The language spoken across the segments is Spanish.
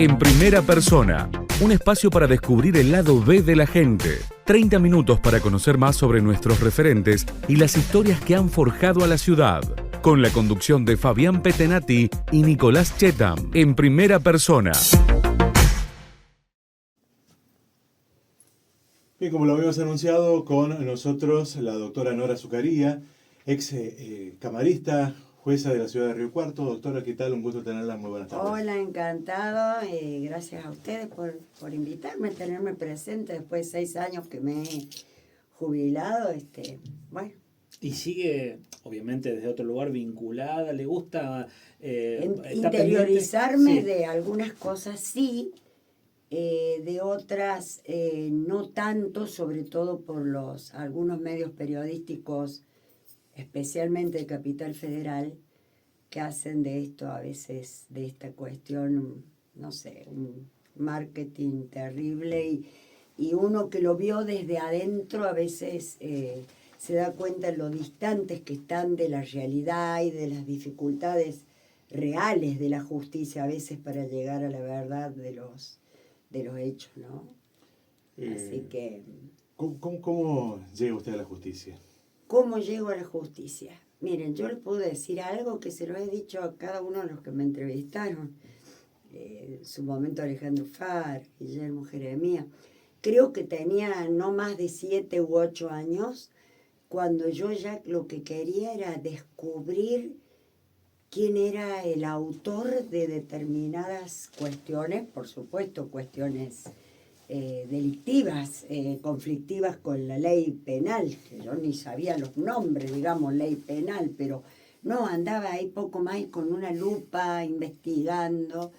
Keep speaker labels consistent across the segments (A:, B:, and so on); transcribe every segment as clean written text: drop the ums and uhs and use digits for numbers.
A: En primera persona, un espacio para descubrir el lado B de la gente. 30 minutos para conocer más sobre nuestros referentes y las historias que han forjado a la ciudad. Con la conducción de Fabián Petenati y Nicolás Chetam. En primera persona.
B: Bien, como lo habíamos anunciado, con nosotros la doctora Nora Zucaría, ex camarista, jueza de la ciudad de Río Cuarto. Doctora, ¿qué tal? Un gusto tenerla. Muy buenas tardes.
C: Hola, encantado. Gracias a ustedes por invitarme, tenerme presente después de 6 años que me he jubilado. Bueno.
D: Y sigue, obviamente, desde otro lugar vinculada, ¿le gusta
C: interiorizarme
D: sí.
C: de algunas cosas sí, de otras no tanto, sobre todo por algunos medios periodísticos, especialmente de Capital Federal, que hacen de esto a veces, de esta cuestión, no sé, un marketing terrible y uno que lo vio desde adentro a veces se da cuenta de lo distantes que están de la realidad y de las dificultades reales de la justicia a veces para llegar a la verdad de los hechos, ¿no? Así que...
B: ¿Cómo llega usted a la justicia?
C: ¿Cómo llego a la justicia? Miren, yo les puedo decir algo que se lo he dicho a cada uno de los que me entrevistaron. En su momento Alejandro Far, Guillermo Jeremía. Creo que tenía no más de 7 u 8 años cuando yo ya lo que quería era descubrir quién era el autor de determinadas cuestiones, por supuesto cuestiones delictivas, conflictivas con la ley penal, que yo ni sabía los nombres, digamos, ley penal, pero no, andaba ahí poco más con una lupa investigando.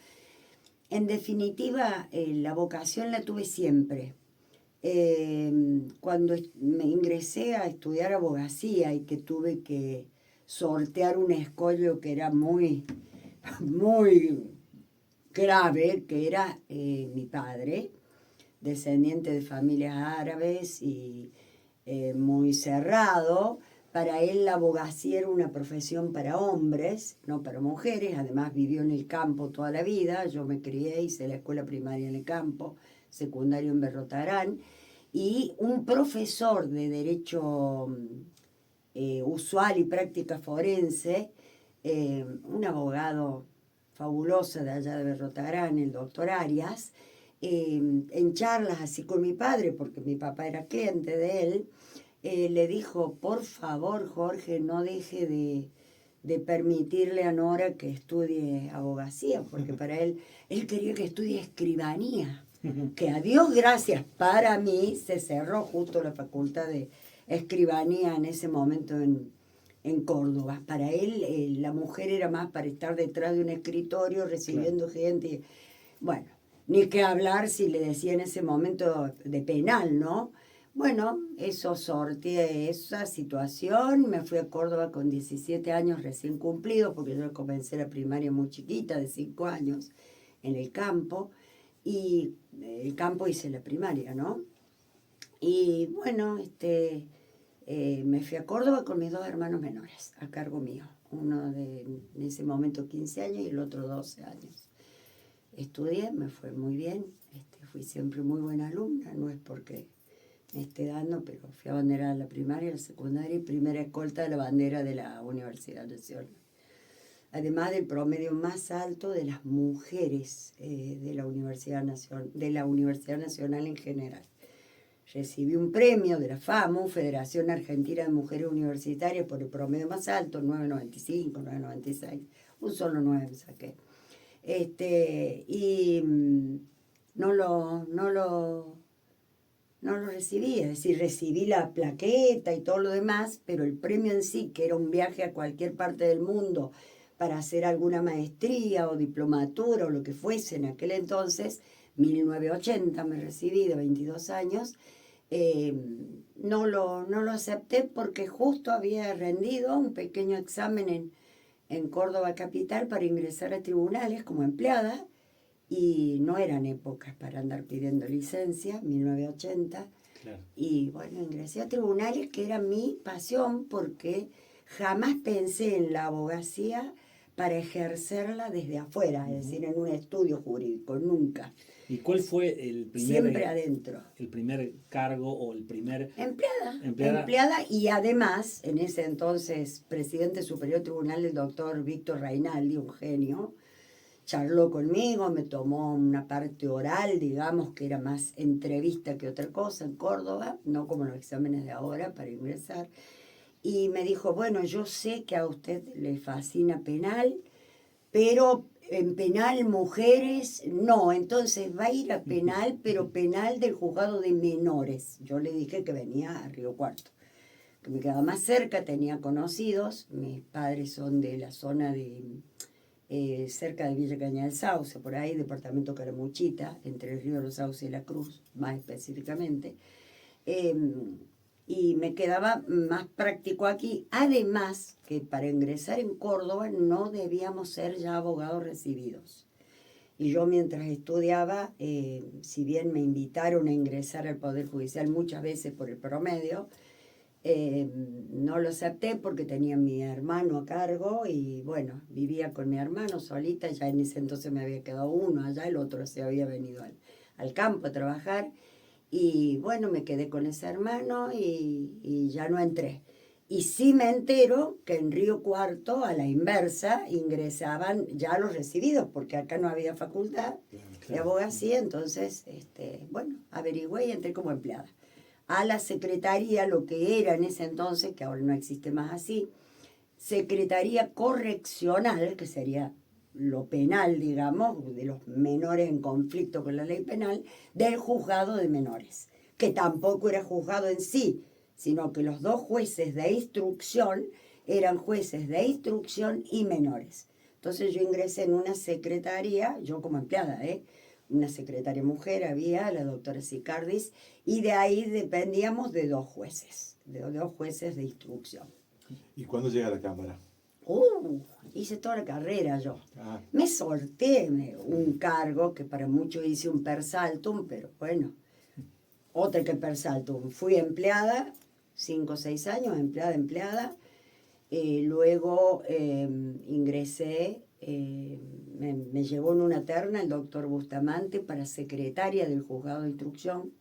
C: En definitiva, la vocación la tuve siempre. Cuando me ingresé a estudiar abogacía y que tuve que sortear un escollo que era muy, muy grave, que era mi padre, descendiente de familias árabes y muy cerrado. Para él la abogacía era una profesión para hombres, no para mujeres. Además vivió en el campo toda la vida. Yo me crié, hice la escuela primaria en el campo, secundario en Berrotarán. Y un profesor de Derecho Usual y Práctica Forense, un abogado fabuloso de allá de Berrotarán, el doctor Arias, en charlas así con mi padre, porque mi papá era cliente de él, le dijo, por favor, Jorge, no deje de permitirle a Nora que estudie abogacía, porque para él quería que estudie escribanía, que a Dios gracias, para mí se cerró justo la facultad de escribanía en ese momento en Córdoba. Para él la mujer era más para estar detrás de un escritorio recibiendo gente. Bueno, ni que hablar si le decía en ese momento de penal, ¿no? Bueno, eso sorteé esa situación, me fui a Córdoba con 17 años recién cumplidos, porque yo comencé la primaria muy chiquita, de 5 años, en el campo, y el campo hice la primaria, ¿no? Y bueno, me fui a Córdoba con mis 2 hermanos menores, a cargo mío, uno en ese momento 15 años y el otro 12 años. Estudié, me fue muy bien, fui siempre muy buena alumna, no es porque me esté dando, pero fui abanderada en la primaria, la secundaria y primera escolta de la bandera de la Universidad Nacional. Además del promedio más alto de las mujeres de la Universidad Nacional en general. Recibí un premio de la FAMU, Federación Argentina de Mujeres Universitarias, por el promedio más alto, 9.95, 9.96, un solo 9 saqué. Y no lo recibí, es decir, recibí la plaqueta y todo lo demás, pero el premio en sí, que era un viaje a cualquier parte del mundo para hacer alguna maestría o diplomatura o lo que fuese en aquel entonces, 1980 me recibí de 22 años, no lo acepté porque justo había rendido un pequeño examen en Córdoba capital para ingresar a tribunales como empleada, y no eran épocas para andar pidiendo licencia, 1980. Claro. Y bueno, ingresé a tribunales, que era mi pasión, porque jamás pensé en la abogacía para ejercerla desde afuera, es decir, en un estudio jurídico, nunca.
D: ¿Y cuál fue el primer,
C: Siempre adentro.
D: el primer cargo o el primer...
C: Empleada. Empleada y además, en ese entonces, presidente superior tribunal, el doctor Víctor Reinaldi, un genio, charló conmigo, me tomó una parte oral, digamos, que era más entrevista que otra cosa en Córdoba, no como los exámenes de ahora para ingresar. Y me dijo, bueno, yo sé que a usted le fascina penal, pero en penal mujeres no, entonces va a ir a penal, pero penal del juzgado de menores. Yo le dije que venía a Río Cuarto, que me quedaba más cerca, tenía conocidos, mis padres son de la zona de cerca de Villa Caña del Sauce, por ahí, departamento Caramuchita, entre el río Los Sauces y la Cruz, más específicamente. Y me quedaba más práctico aquí. Además, que para ingresar en Córdoba no debíamos ser ya abogados recibidos. Y yo mientras estudiaba, si bien me invitaron a ingresar al Poder Judicial muchas veces por el promedio, no lo acepté porque tenía a mi hermano a cargo y bueno, vivía con mi hermano solita, ya en ese entonces me había quedado uno allá, el otro se había venido al campo a trabajar. Y bueno, me quedé con ese hermano y ya no entré. Y sí me entero que en Río Cuarto, a la inversa, ingresaban ya los recibidos, porque acá no había facultad de abogacía. Entonces, bueno, averigüé y entré como empleada. A la secretaría, lo que era en ese entonces, que ahora no existe más así, Secretaría Correccional, que sería lo penal, digamos, de los menores en conflicto con la ley penal, del juzgado de menores, que tampoco era juzgado en sí, sino que los dos jueces de instrucción eran jueces de instrucción y menores. Entonces yo ingresé en una secretaría, yo como empleada, una secretaria mujer había, la doctora Sicardis, y de ahí dependíamos de dos jueces de instrucción.
B: ¿Y cuándo llega a la Cámara?
C: Hice toda la carrera yo.
B: Ah,
C: Me sorteé un cargo que para muchos hice un per saltum, pero bueno, otra que per saltum. Fui empleada, 5 o 6 años, empleada. Luego ingresé, me llevó en una terna el doctor Bustamante para secretaria del juzgado de instrucción,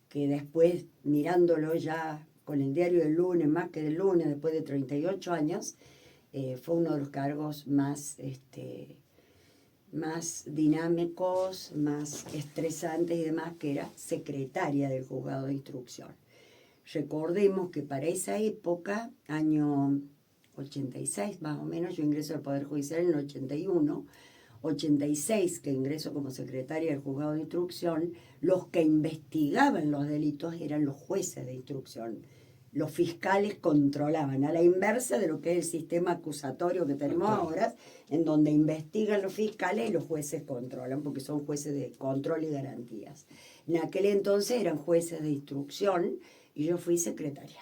C: que después, mirándolo ya con el diario del lunes, más que del lunes, después de 38 años, fue uno de los cargos más dinámicos, más estresantes y demás, que era secretaria del juzgado de instrucción. Recordemos que para esa época, año 86 más o menos, yo ingreso al Poder Judicial en el 81, 86 que ingreso como secretaria del juzgado de instrucción, los que investigaban los delitos eran los jueces de instrucción. Los fiscales controlaban, a la inversa de lo que es el sistema acusatorio que tenemos ahora, en donde investigan los fiscales y los jueces controlan, porque son jueces de control y garantías. En aquel entonces eran jueces de instrucción y yo fui secretaria.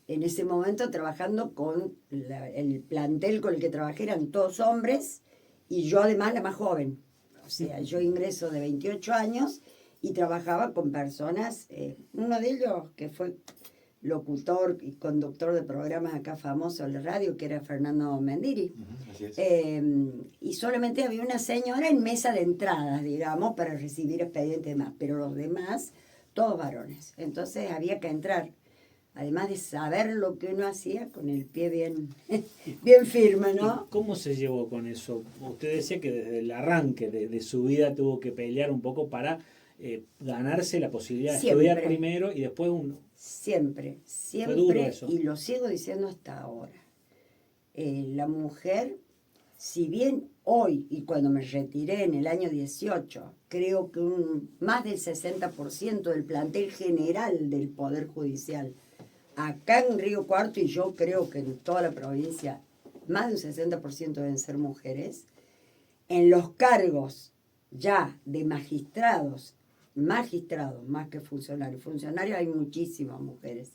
C: En ese momento trabajando con el plantel con el que trabajé eran todos hombres y yo además la más joven. O sea, yo ingreso de 28 años y trabajaba con personas, uno de ellos que fue locutor y conductor de programas acá famosos en la radio, que era Fernando Mendiri.
B: así es.
C: Y solamente había una señora en mesa de entradas, digamos, para recibir expedientes y demás, pero los demás, todos varones. Entonces había que entrar, además de saber lo que uno hacía, con el pie bien, bien firme, ¿no?
D: ¿Y cómo se llevó con eso? Usted decía que desde el arranque de su vida tuvo que pelear un poco para ganarse la posibilidad de estudiar primero y después uno.
C: Siempre,
D: Fue duro eso.
C: y lo sigo diciendo hasta ahora. La mujer, si bien hoy, y cuando me retiré en el año 18, creo que más del 60% del plantel general del Poder Judicial, acá en Río Cuarto, y yo creo que en toda la provincia, más de un 60% deben ser mujeres, en los cargos ya de magistrados más que funcionarios. Funcionarios hay muchísimas mujeres,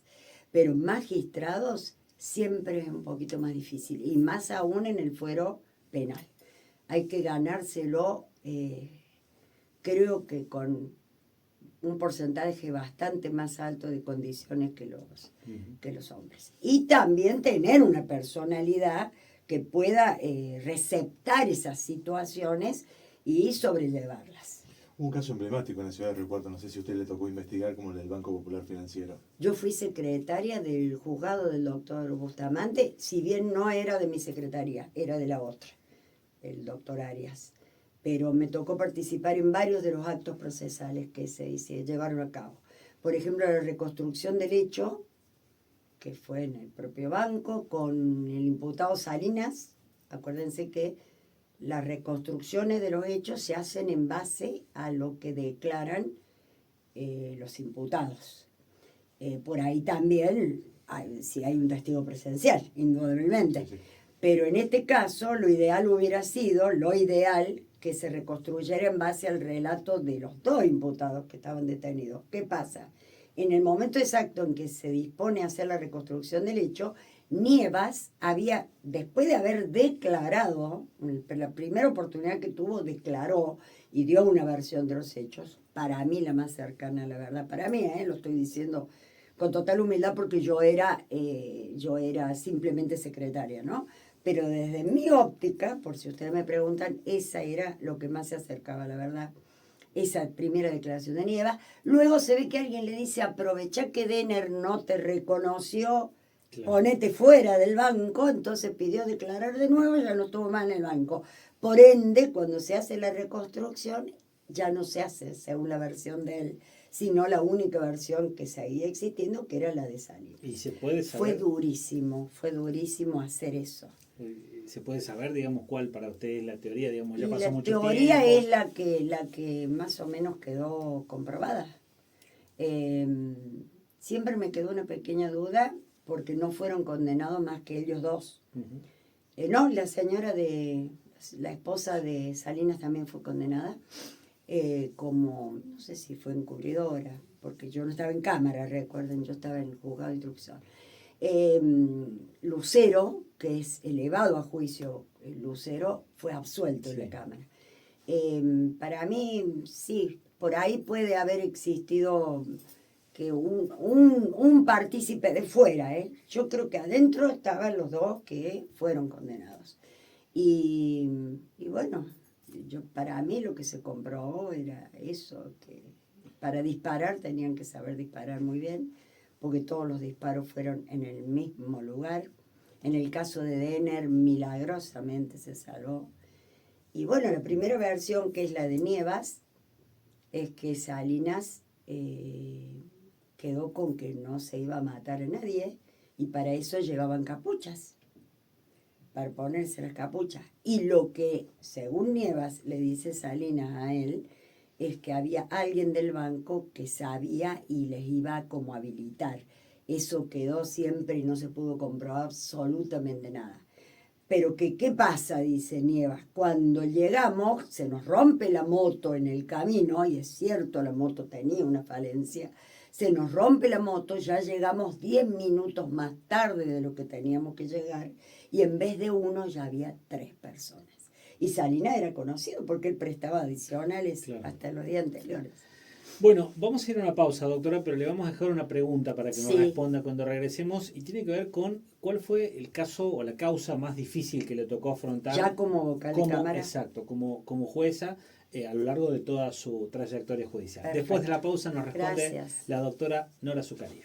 C: pero magistrados siempre es un poquito más difícil, y más aún en el fuero penal. Hay que ganárselo, creo que con un porcentaje bastante más alto de condiciones que los hombres. Y también tener una personalidad. que pueda receptar esas situaciones y sobrellevarlas.
B: Un caso emblemático en la ciudad de Río Cuarto, no sé si a usted le tocó investigar, como el del Banco Popular Financiero.
C: Yo fui secretaria del juzgado del doctor Bustamante, si bien no era de mi secretaría, era de la otra, el doctor Arias. Pero me tocó participar en varios de los actos procesales que se llevaron a cabo. Por ejemplo, la reconstrucción del hecho, que fue en el propio banco, con el imputado Salinas. Acuérdense que las reconstrucciones de los hechos se hacen en base a lo que declaran los imputados. Por ahí también, si hay un testigo presencial, indudablemente.
B: Sí, sí.
C: Pero en este caso, lo ideal hubiera sido, que se reconstruyera en base al relato de los dos imputados que estaban detenidos. ¿Qué pasa? En el momento exacto en que se dispone a hacer la reconstrucción del hecho, Nievas había, después de haber declarado, la primera oportunidad que tuvo, declaró y dio una versión de los hechos, para mí la más cercana a la verdad, para mí, lo estoy diciendo con total humildad porque yo era simplemente secretaria, ¿no? Pero desde mi óptica, por si ustedes me preguntan, esa era lo que más se acercaba a la verdad. Esa primera declaración de Nievas. Luego se ve que alguien le dice, aprovecha que Denner no te reconoció, claro, ponete fuera del banco, entonces pidió declarar de nuevo y ya no estuvo más en el banco. Por ende, cuando se hace la reconstrucción, ya no se hace según la versión de él, sino la única versión que seguía existiendo, que era la de Salinas.
D: ¿Y se puede saber?
C: Fue durísimo hacer eso.
D: ¿Se puede saber, digamos, cuál para ustedes es la teoría? Digamos, ya
C: Y
D: pasó
C: la
D: mucho tiempo.
C: teoría es la que más o menos quedó comprobada. Siempre me quedó una pequeña duda porque no fueron condenados más que ellos dos.
D: Uh-huh.
C: No, la esposa de Salinas también fue condenada como, no sé si fue encubridora, porque yo no estaba en cámara, recuerden, yo estaba en el juzgado de instrucción. Lucero, que es elevado a juicio, Lucero fue absuelto en la Cámara. Para mí, sí, por ahí puede haber existido que un partícipe de fuera. Yo creo que adentro estaban los dos que fueron condenados. Y bueno, para mí lo que se comprobó era eso, que para disparar tenían que saber disparar muy bien, porque todos los disparos fueron en el mismo lugar. En el caso de Denner, milagrosamente se salvó. Y bueno, la primera versión, que es la de Nievas, es que Salinas quedó con que no se iba a matar a nadie, y para eso llevaban capuchas, para ponerse las capuchas. Y lo que, según Nievas, le dice Salinas a él, es que había alguien del banco que sabía y les iba como a habilitar. Eso quedó siempre y no se pudo comprobar absolutamente nada. Pero que, ¿qué pasa? Dice Nievas. Cuando llegamos, se nos rompe la moto en el camino, y es cierto, la moto tenía una falencia, se nos rompe la moto, ya llegamos 10 minutos más tarde de lo que teníamos que llegar, y en vez de uno ya había 3 personas. Y Salinas era conocido porque él prestaba adicionales, claro, hasta los días anteriores.
D: Bueno, vamos a ir a una pausa, doctora, pero le vamos a dejar una pregunta para que nos responda cuando regresemos, y tiene que ver con cuál fue el caso o la causa más difícil que le tocó afrontar.
C: Ya como vocal de cámara.
D: Exacto, como jueza a lo largo de toda su trayectoria judicial. Perfecto. Después de la pausa nos responde la doctora Nora Zucaría.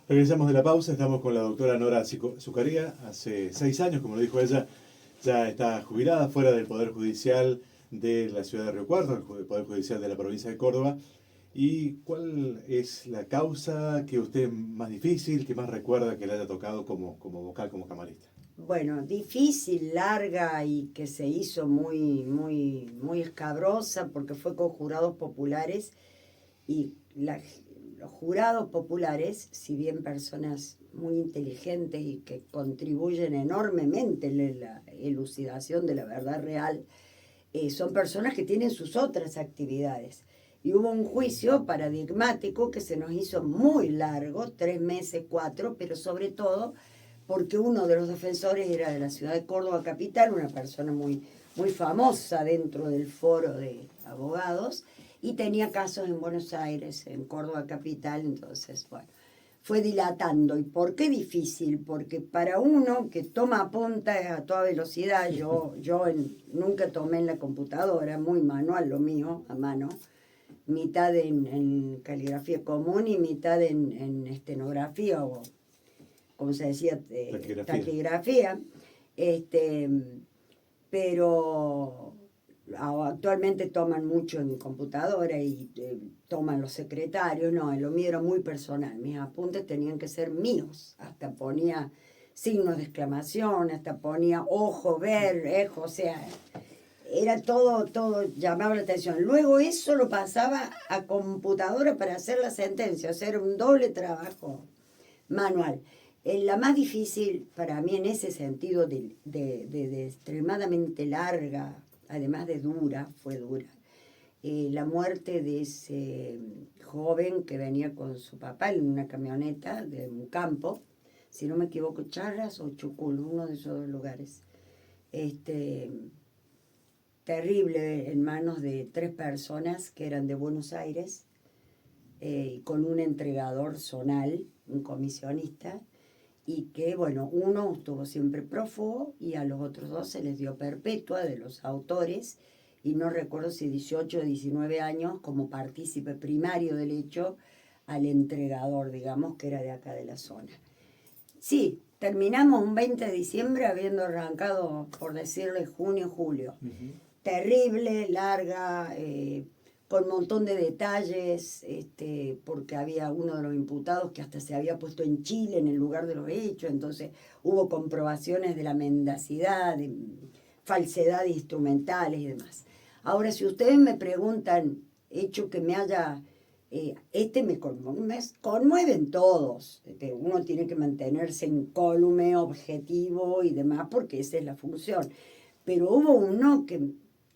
B: Regresamos de la pausa, estamos con la doctora Nora Zucaría. Hace 6 años, como lo dijo ella, ya está jubilada, fuera del Poder Judicial de la ciudad de Río Cuarto, el Poder Judicial de la provincia de Córdoba. ¿Y cuál es la causa que usted más difícil, que más recuerda que le haya tocado como vocal, como camarista?
C: Bueno, difícil, larga, y que se hizo muy, muy, muy escabrosa porque fue con jurados populares, y los jurados populares, si bien personas muy inteligentes y que contribuyen enormemente en la elucidación de la verdad real, son personas que tienen sus otras actividades. Y hubo un juicio paradigmático que se nos hizo muy largo, 3 meses, 4, pero sobre todo porque uno de los defensores era de la ciudad de Córdoba capital, una persona muy, muy famosa dentro del foro de abogados, y tenía casos en Buenos Aires, en Córdoba capital. Entonces, bueno, fue dilatando. ¿Y por qué difícil? Porque para uno que toma apuntes a toda velocidad, nunca tomé en la computadora, muy manual lo mío, a mano, mitad en caligrafía común y mitad en estenografía o, como se decía, taquigrafía. Pero actualmente toman mucho en computadora y toman los secretarios. No, lo mío era muy personal. Mis apuntes tenían que ser míos. Hasta ponía signos de exclamación, hasta ponía ojo, ver, ejo, o sea, era todo llamaba la atención. Luego eso lo pasaba a computadora para hacer la sentencia, o sea, era un doble trabajo manual. La más difícil para mí en ese sentido de extremadamente larga, además de dura, fue dura, la muerte de ese joven que venía con su papá en una camioneta de un campo, si no me equivoco, Charras o Chucul, uno de esos dos lugares. Terrible, en manos de 3 personas que eran de Buenos Aires, con un entregador zonal, un comisionista, y que, bueno, uno estuvo siempre prófugo y a los otros 2 se les dio perpetua de los autores, y no recuerdo si 18 o 19 años como partícipe primario del hecho al entregador, digamos, que era de acá de la zona. Sí, terminamos un 20 de diciembre habiendo arrancado, por decirle, junio, julio. Uh-huh. Terrible, larga, con un montón de detalles, porque había uno de los imputados que hasta se había puesto en Chile en el lugar de los hechos, entonces hubo comprobaciones de la mendacidad, de falsedad instrumentales y demás. Ahora, si ustedes me preguntan, hecho que me haya... me conmueven todos. Uno tiene que mantenerse incólume, objetivo y demás, porque esa es la función. Pero hubo uno que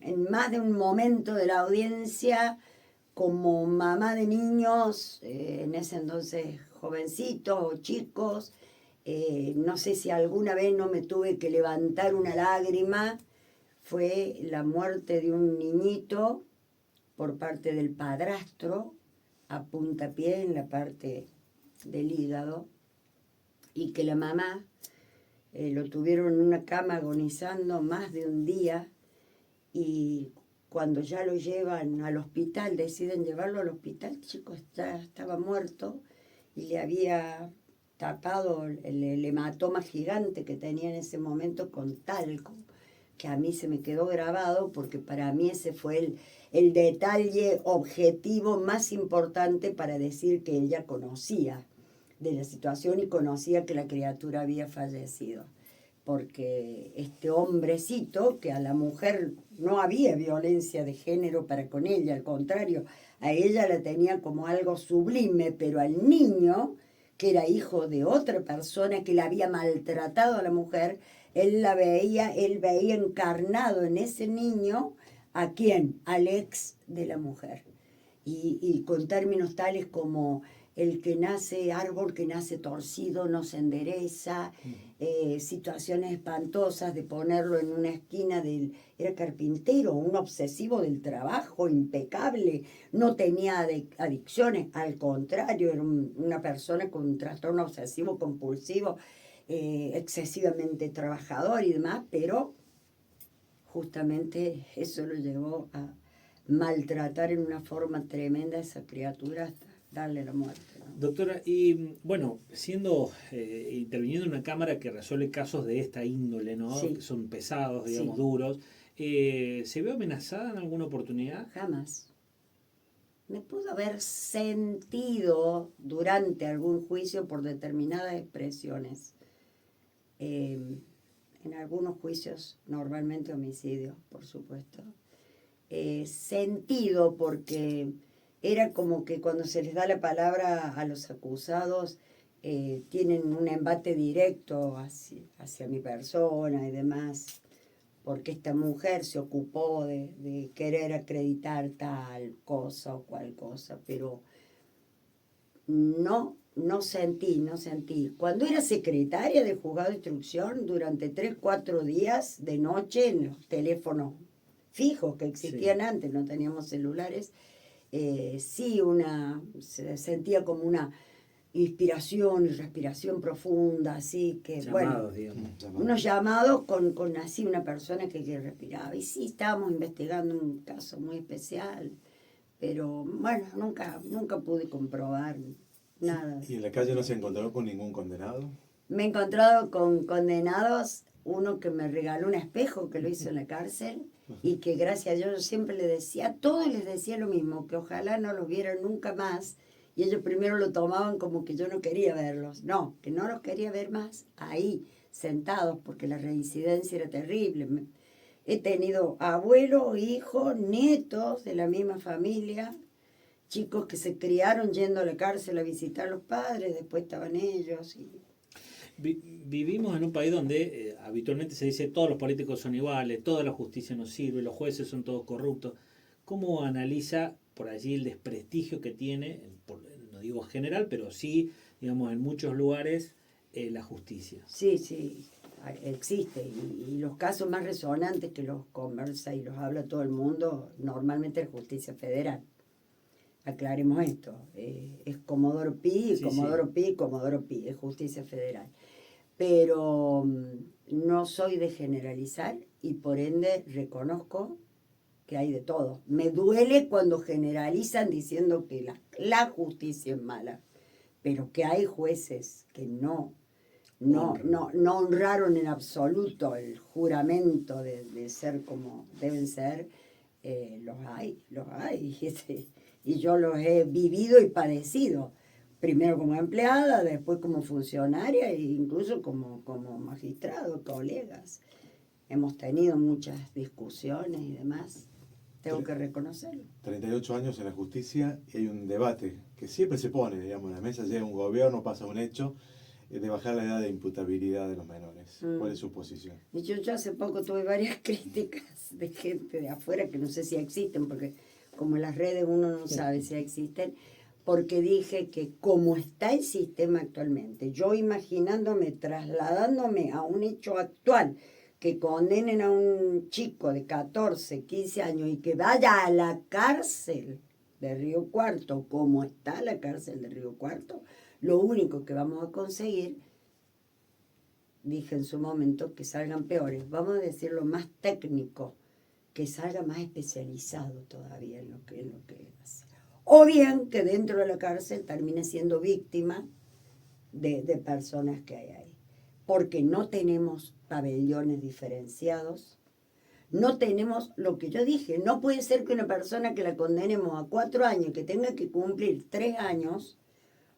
C: en más de un momento de la audiencia, como mamá de niños, en ese entonces jovencitos o chicos, no sé si alguna vez no me tuve que levantar una lágrima, fue la muerte de un niñito por parte del padrastro, a puntapié en la parte del hígado, y que la mamá lo tuvieron en una cama agonizando más de un día, y cuando ya lo llevan al hospital, deciden llevarlo al hospital, el chico ya estaba muerto y le había tapado el hematoma gigante que tenía en ese momento con talco, que a mí se me quedó grabado porque para mí ese fue el detalle objetivo más importante para decir que ella conocía de la situación y conocía que la criatura había fallecido. Porque este hombrecito, que a la mujer no había violencia de género para con ella, al contrario, a ella la tenía como algo sublime, pero al niño, que era hijo de otra persona que la había maltratado a la mujer, él veía encarnado en ese niño, ¿a quién? Al ex de la mujer. Y con términos tales como el que nace, árbol que nace torcido no se endereza, situaciones espantosas de ponerlo en una esquina era carpintero, un obsesivo del trabajo, impecable, no tenía adicciones, al contrario, era una persona con un trastorno obsesivo compulsivo, excesivamente trabajador y demás, pero justamente eso lo llevó a maltratar en una forma tremenda a esa criatura hasta darle la muerte, ¿no?
D: Doctora, y bueno, interviniendo en una cámara que resuelve casos de esta índole, ¿no?
C: Sí.
D: Que son pesados, digamos,
C: sí.
D: duros, ¿se vio amenazada en alguna oportunidad?
C: Jamás. Me pudo haber sentido durante algún juicio por determinadas expresiones. En algunos juicios, normalmente homicidios, por supuesto. Sentido porque era como que cuando se les da la palabra a los acusados, tienen un embate directo hacia mi persona y demás, porque esta mujer se ocupó de querer acreditar tal cosa o cual cosa, pero no sentí. Cuando era secretaria de juzgado de instrucción, durante 3-4 días de noche en los teléfonos fijos que existían antes, no teníamos celulares, se sentía como inspiración y respiración profunda, así que
D: Llamados, digamos.
C: unos llamados con así una persona que respiraba. Y sí, estábamos investigando un caso muy especial, pero bueno, nunca pude comprobar nada.
B: ¿Y en la calle no se encontró con ningún condenado?
C: Me he encontrado con condenados, uno que me regaló un espejo que lo hizo en la cárcel y que gracias a Dios yo siempre le decía, a todos les decía lo mismo, que ojalá no los vieran nunca más. Y ellos primero lo tomaban como que yo no quería verlos. No, que no los quería ver más ahí, sentados, porque la reincidencia era terrible. He tenido abuelos, hijos, nietos de la misma familia, chicos que se criaron yendo a la cárcel a visitar a los padres, después estaban ellos.
D: Vivimos en un país donde habitualmente se dice todos los políticos son iguales, toda la justicia no sirve, los jueces son todos corruptos. ¿Cómo analiza por allí el desprestigio que tiene, no digo general, pero sí, digamos, en muchos lugares, la justicia?
C: Sí, existe. Y los casos más resonantes que los conversa y los habla todo el mundo, normalmente es justicia federal. Aclaremos esto. Es Comodoro Pi, Comodoro Pi, es justicia federal. Pero no soy de generalizar y por ende reconozco que hay de todo. Me duele cuando generalizan diciendo que la justicia es mala, pero que hay jueces que no honraron en absoluto el juramento de ser como deben ser. Los hay. Y yo los he vivido y padecido. Primero como empleada, después como funcionaria e incluso como magistrado, colegas. Hemos tenido muchas discusiones y demás. Tengo que reconocerlo.
B: 38 años en la justicia y hay un debate que siempre se pone, digamos, en la mesa llega un gobierno, pasa un hecho, de bajar la edad de imputabilidad de los menores. ¿Cuál es su posición?
C: Y yo hace poco tuve varias críticas de gente de afuera que no sé si existen, porque como en las redes uno no sabe si existen, porque dije que como está el sistema actualmente, yo imaginándome, trasladándome a un hecho actual, que condenen a un chico de 14, 15 años y que vaya a la cárcel de Río Cuarto, como está la cárcel de Río Cuarto, lo único que vamos a conseguir, dije en su momento, que salgan peores. Vamos a decirlo más técnico, que salga más especializado todavía en lo que hace. O bien que dentro de la cárcel termine siendo víctima de personas que hay ahí. Porque no tenemos pabellones diferenciados, no tenemos lo que yo dije, no puede ser que una persona que la condenemos a 4 años, que tenga que cumplir 3 años,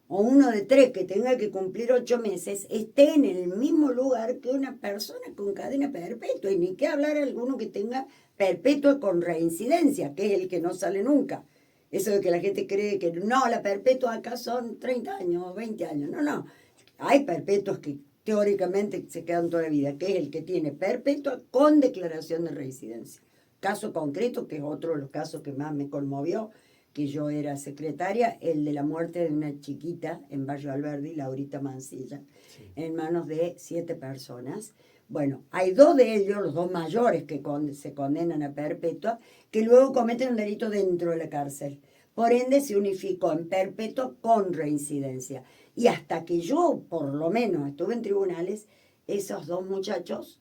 C: o uno de 3 que tenga que cumplir 8 meses, esté en el mismo lugar que una persona con cadena perpetua, y ni que hablar alguno que tenga perpetua con reincidencia, que es el que no sale nunca. Eso de que la gente cree que no, la perpetua acá son 30 años o 20 años. No. Hay perpetuos que teóricamente se quedan toda la vida, que es el que tiene perpetua con declaración de reincidencia. Caso concreto, que es otro de los casos que más me conmovió, que yo era secretaria, el de la muerte de una chiquita en Barrio Alberdi, Laurita Mancilla, en manos de 7 personas. Bueno, hay 2 de ellos, los 2 mayores que se condenan a perpetua, que luego cometen un delito dentro de la cárcel. Por ende, se unificó en perpetua con reincidencia. Y hasta que yo, por lo menos, estuve en tribunales, esos 2 muchachos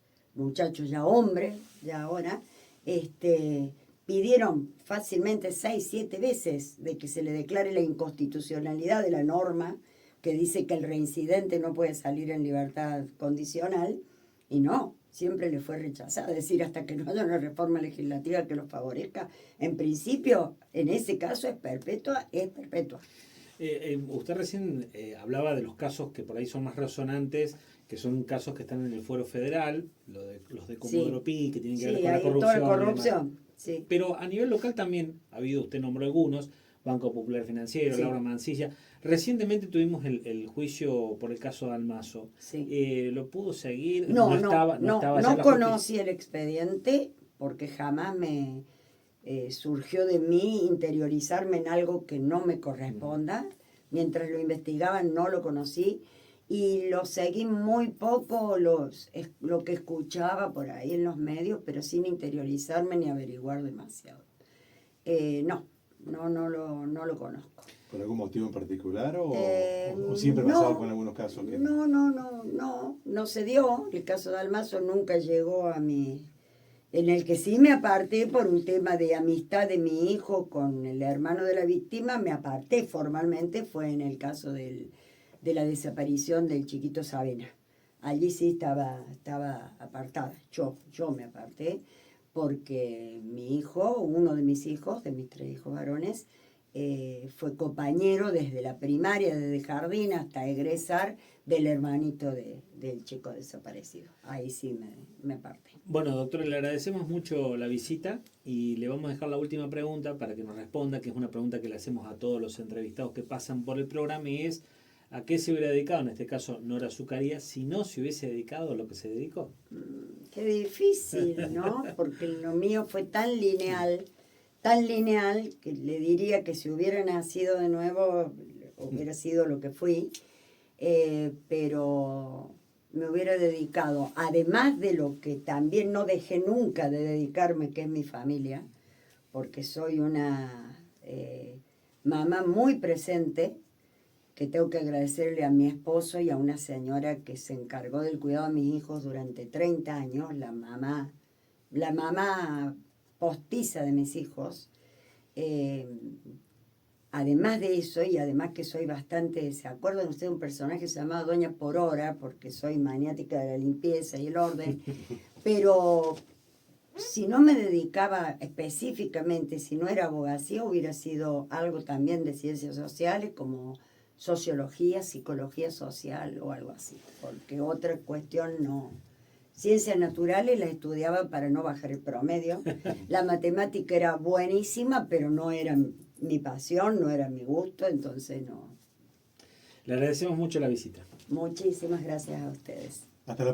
C: ya hombres, ya ahora, pidieron fácilmente 6, 7 veces de que se le declare la inconstitucionalidad de la norma que dice que el reincidente no puede salir en libertad condicional, y no, siempre le fue rechazada. Es decir, hasta que no haya una reforma legislativa que los favorezca, en principio, en ese caso es perpetua, es perpetua.
D: Usted recién hablaba de los casos que por ahí son más resonantes, que son casos que están en el fuero federal, los de Comodoro Pi, que tienen que ver con la corrupción.
C: Toda la corrupción. Sí.
D: Pero a nivel local también ha habido, usted nombró algunos, Banco Popular Financiero, Laura Mancilla. Recientemente tuvimos el juicio por el caso de Almazo.
C: Sí.
D: ¿Lo pudo seguir?
C: No
D: conocí
C: el expediente porque jamás me surgió de mí interiorizarme en algo que no me corresponda. Mientras lo investigaban no lo conocí y lo seguí muy poco, lo que escuchaba por ahí en los medios, pero sin interiorizarme ni averiguar demasiado. no lo conozco.
B: ¿Por algún motivo en particular o siempre
C: no,
B: pasaba con algunos casos? Que...
C: No se dio. El caso de Almazo nunca llegó a mí. En el que sí me aparté por un tema de amistad de mi hijo con el hermano de la víctima, me aparté formalmente, fue en el caso de la desaparición del chiquito Sabena. Allí sí estaba apartada. Yo me aparté porque mi hijo, uno de mis hijos, de mis 3 hijos varones, fue compañero desde la primaria, desde jardín hasta egresar del hermanito del chico desaparecido. Ahí sí me aparté.
D: Bueno, doctora, le agradecemos mucho la visita y le vamos a dejar la última pregunta para que nos responda, que es una pregunta que le hacemos a todos los entrevistados que pasan por el programa, y es: ¿a qué se hubiera dedicado, en este caso Nora Zucaría, si no se hubiese dedicado a lo que se dedicó?
C: Qué difícil, ¿no? Porque lo mío fue tan lineal, que le diría que si hubiera nacido de nuevo, hubiera sido lo que fui, pero me hubiera dedicado, además de lo que también no dejé nunca de dedicarme, que es mi familia, porque soy una mamá muy presente, que tengo que agradecerle a mi esposo y a una señora que se encargó del cuidado de mis hijos durante 30 años, la mamá postiza de mis hijos. Además de eso, y además que soy bastante, ¿se acuerdan ustedes de un personaje que se llamaba Doña Porora? Porque soy maniática de la limpieza y el orden, pero si no me dedicaba específicamente, si no era abogacía, hubiera sido algo también de ciencias sociales, como sociología, psicología social o algo así, porque otra cuestión no. Ciencias naturales las estudiaba para no bajar el promedio. La matemática era buenísima, pero no era mi pasión, no era mi gusto, entonces no.
D: Le agradecemos mucho la visita.
C: Muchísimas gracias a ustedes.
B: Hasta la próxima.